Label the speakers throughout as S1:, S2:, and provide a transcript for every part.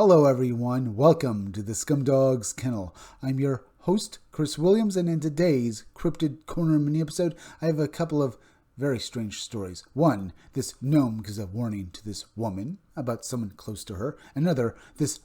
S1: Hello everyone, welcome to the Scumdog's Kennel. I'm your host, Chris Williams, and in today's Cryptid Corner mini episode, I have a couple of very strange stories. One, this gnome gives a warning to this woman about someone close to her. Another, this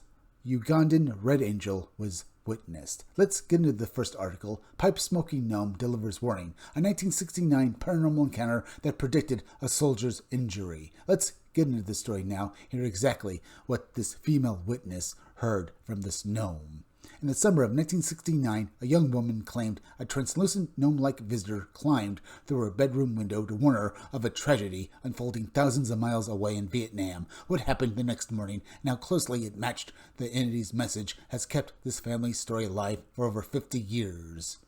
S1: Ugandan red angel was witnessed. Let's get into the first article. Pipe-smoking gnome delivers warning. A 1969 paranormal encounter that predicted a soldier's injury. Let's get into the story now, hear exactly what this female witness heard from this gnome. In the summer of 1969, a young woman claimed a translucent gnome-like visitor climbed through her bedroom window to warn her of a tragedy unfolding thousands of miles away in Vietnam. What happened the next morning and how closely it matched the entity's message has kept this family's story alive for over 50 years.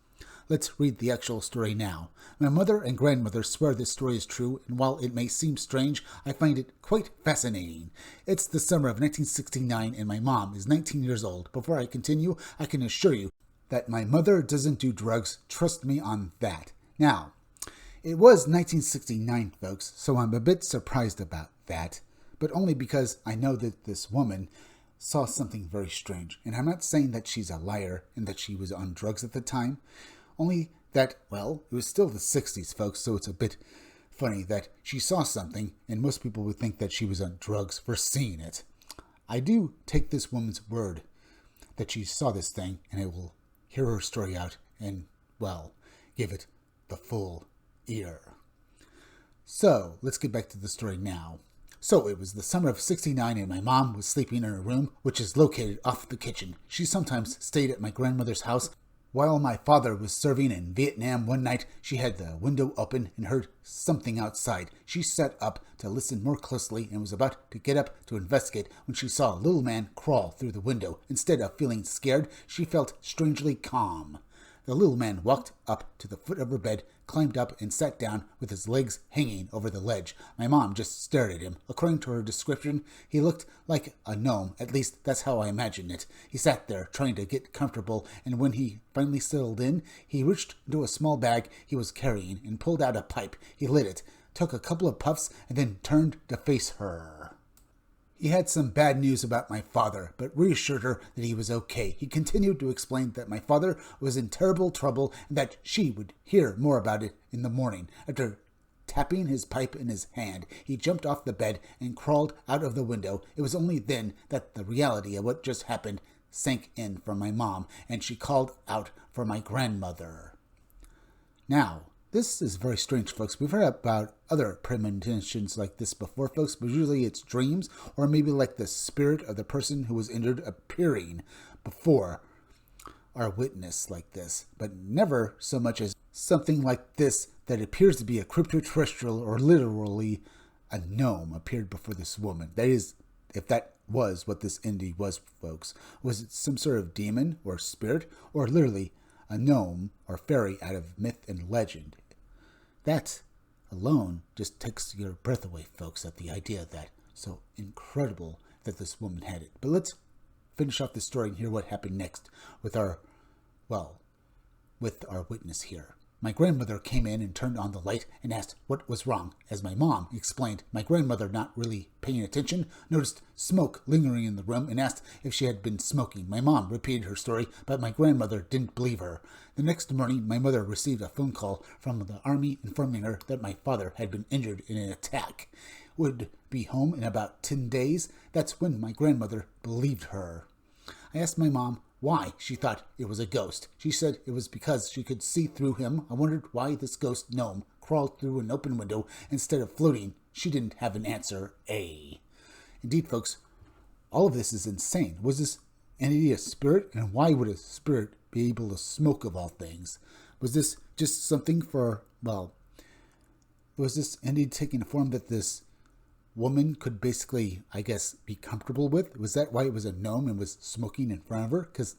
S1: Let's read the actual story now. My mother and grandmother swear this story is true, and while it may seem strange, I find it quite fascinating. It's the summer of 1969, and my mom is 19 years old. Before I continue, I can assure you that my mother doesn't do drugs. Trust me on that. Now, it was 1969, folks, so I'm a bit surprised about that, but only because I know that this woman saw something very strange. And I'm not saying that she's a liar and that she was on drugs at the time. Only that, well, it was still the 60s, folks, so it's a bit funny that she saw something, and most people would think that she was on drugs for seeing it. I do take this woman's word that she saw this thing, and I will hear her story out and, well, give it the full ear. So, let's get back to the story now. So, it was the summer of 69, and my mom was sleeping in her room, which is located off the kitchen. She sometimes stayed at my grandmother's house. While my father was serving in Vietnam one night, she had the window open and heard something outside. She sat up to listen more closely and was about to get up to investigate when she saw a little man crawl through the window. Instead of feeling scared, she felt strangely calm. The little man walked up to the foot of her bed, climbed up, and sat down with his legs hanging over the ledge. My mom just stared at him. According to her description, he looked like a gnome. At least, that's how I imagined it. He sat there, trying to get comfortable, and when he finally settled in, he reached into a small bag he was carrying and pulled out a pipe. He lit it, took a couple of puffs, and then turned to face her. He had some bad news about my father, but reassured her that he was okay. He continued to explain that my father was in terrible trouble and that she would hear more about it in the morning. After tapping his pipe in his hand, he jumped off the bed and crawled out of the window. It was only then that the reality of what just happened sank in for my mom, and she called out for my grandmother. Now, this is very strange, folks. We've heard about other premonitions like this before, folks, but usually it's dreams or maybe like the spirit of the person who was injured appearing before our witness like this, but never so much as something like this that appears to be a cryptoterrestrial or literally a gnome appeared before this woman. That is, if that was what this entity was, folks. Was it some sort of demon or spirit or literally a gnome or fairy out of myth and legend? That alone just takes your breath away, folks, at the idea of that. So incredible that this woman had it. But let's finish off the story and hear what happened next with our witness here. My grandmother came in and turned on the light and asked what was wrong. As my mom explained, my grandmother, not really paying attention, noticed smoke lingering in the room and asked if she had been smoking. My mom repeated her story, but my grandmother didn't believe her. The next morning, my mother received a phone call from the army informing her that my father had been injured in an attack. Would be home in about 10 days. That's when my grandmother believed her. I asked my mom why she thought it was a ghost. She said it was because she could see through him. I wondered why this ghost gnome crawled through an open window instead of floating. She didn't have an answer. Indeed, folks, all of this is insane. Was this entity a spirit? And why would a spirit be able to smoke of all things? Was this just something for, was this entity taking a form that this woman could basically, I guess, be comfortable with? Was that why it was a gnome and was smoking in front of her? Because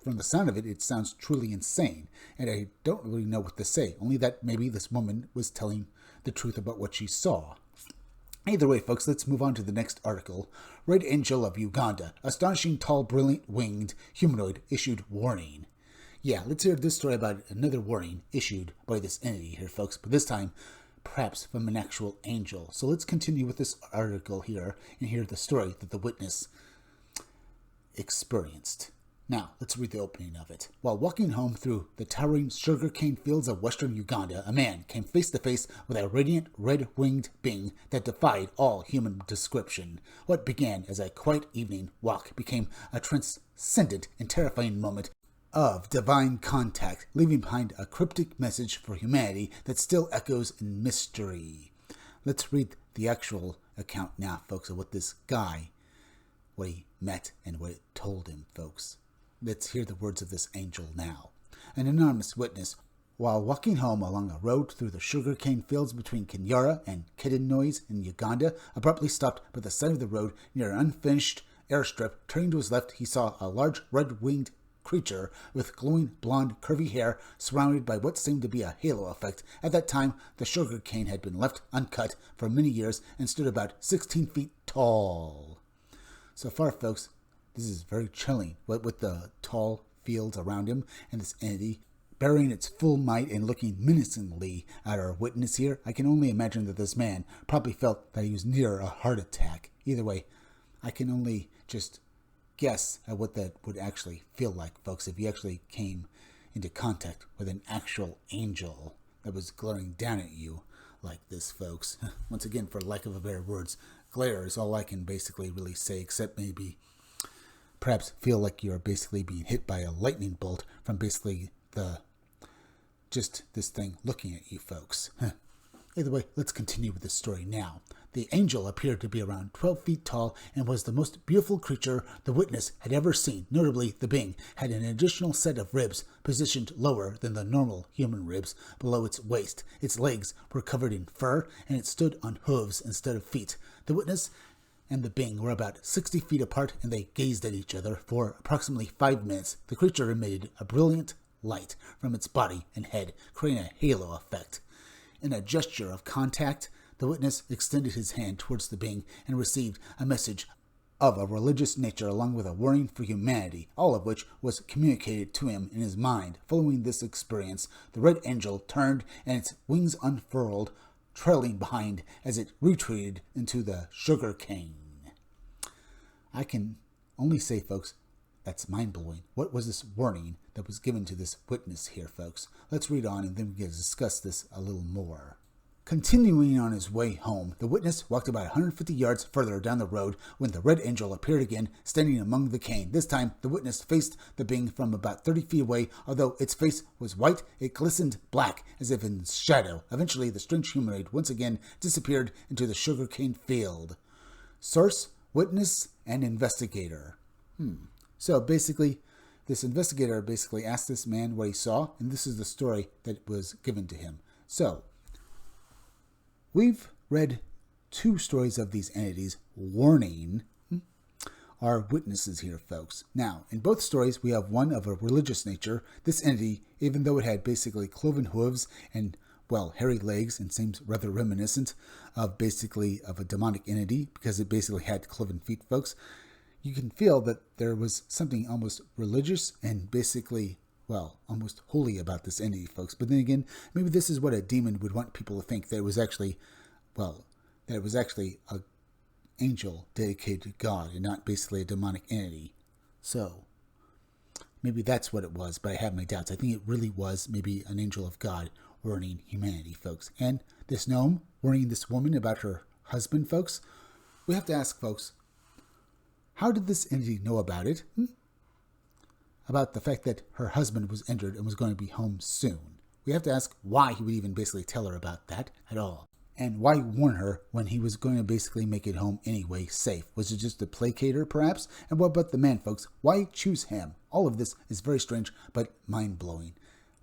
S1: from the sound of it, it sounds truly insane. And I don't really know what to say. Only that maybe this woman was telling the truth about what she saw. Either way, folks, let's move on to the next article. Red Angel of Uganda. Astonishing tall, brilliant winged humanoid issued warning. Yeah, let's hear this story about another warning issued by this entity here, folks. But this time, perhaps from an actual angel. So let's continue with this article here and hear the story that the witness experienced. Now, let's read the opening of it. While walking home through the towering sugarcane fields of western Uganda, a man came face to face with a radiant red-winged being that defied all human description. What began as a quiet evening walk became a transcendent and terrifying moment of divine contact, leaving behind a cryptic message for humanity that still echoes in mystery. Let's read the actual account now, folks, of what this guy, what he met and what it told him, folks. Let's hear the words of this angel now. An anonymous witness, while walking home along a road through the sugarcane fields between Kenyara and Kidenoise in Uganda, abruptly stopped by the side of the road near an unfinished airstrip. Turning to his left, he saw a large red-winged creature with glowing blonde curvy hair surrounded by what seemed to be a halo effect. At that time, the sugarcane had been left uncut for many years and stood about 16 feet tall. So far, folks, this is very chilling, with the tall fields around him and this entity bearing its full might and looking menacingly at our witness here. I can only imagine that this man probably felt that he was near a heart attack. Either way, I can only just guess at what that would actually feel like, folks, if you actually came into contact with an actual angel that was glaring down at you like this, folks. Once again, for lack of a better words, glare is all I can basically really say, except maybe perhaps feel like you're basically being hit by a lightning bolt from basically just this thing looking at you, folks. Either way, let's continue with this story now. The angel appeared to be around 12 feet tall and was the most beautiful creature the witness had ever seen. Notably, the being had an additional set of ribs positioned lower than the normal human ribs below its waist. Its legs were covered in fur and it stood on hooves instead of feet. The witness and the being were about 60 feet apart and they gazed at each other for approximately 5 minutes. The creature emitted a brilliant light from its body and head, creating a halo effect. In a gesture of contact, the witness extended his hand towards the being and received a message of a religious nature along with a warning for humanity, all of which was communicated to him in his mind. Following this experience, the red angel turned and its wings unfurled, trailing behind as it retreated into the sugar cane. I can only say, folks, that's mind-blowing. What was this warning that was given to this witness here, folks? Let's read on and then we can discuss this a little more. Continuing on his way home, the witness walked about 150 yards further down the road when the red angel appeared again, standing among the cane. This time, the witness faced the being from about 30 feet away. Although its face was white, it glistened black, as if in shadow. Eventually, the strange humanoid once again disappeared into the sugarcane field. Source, witness, and investigator. So basically, this investigator basically asked this man what he saw, and this is the story that was given to him. So, we've read 2 stories of these entities warning our witnesses here, folks. Now, in both stories, we have one of a religious nature. This entity, even though it had basically cloven hooves and, well, hairy legs and seems rather reminiscent of basically of a demonic entity because it basically had cloven feet, folks, you can feel that there was something almost religious and basically, well, almost holy about this entity, folks. But then again, maybe this is what a demon would want people to think, that it was actually, well, that it was actually an angel dedicated to God and not basically a demonic entity. So, maybe that's what it was, but I have my doubts. I think it really was maybe an angel of God warning humanity, folks. And this gnome warning this woman about her husband, folks. We have to ask, folks, how did this entity know about it? About the fact that her husband was injured and was going to be home soon. We have to ask why he would even basically tell her about that at all. And why warn her when he was going to basically make it home anyway safe? Was it just to placate her, perhaps? And what about the man, folks? Why choose him? All of this is very strange, but mind-blowing.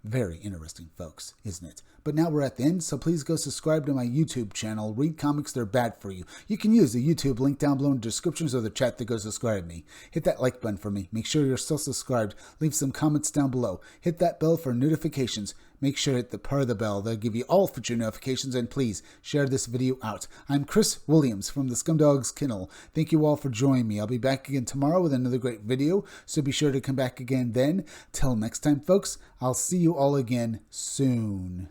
S1: Very interesting, folks, isn't it? But now we're at the end, so please go subscribe to my YouTube channel. Read comics, they're bad for you. You can use the YouTube link down below in the descriptions or the chat to go subscribe to me. Hit that like button for me. Make sure you're still subscribed. Leave some comments down below. Hit that bell for notifications. Make sure to hit the part of the bell. That'll give you all future notifications, and please share this video out. I'm Chris Williams from the Scumdogs Kennel. Thank you all for joining me. I'll be back again tomorrow with another great video, so be sure to come back again then. Till next time, folks, I'll see you all again soon.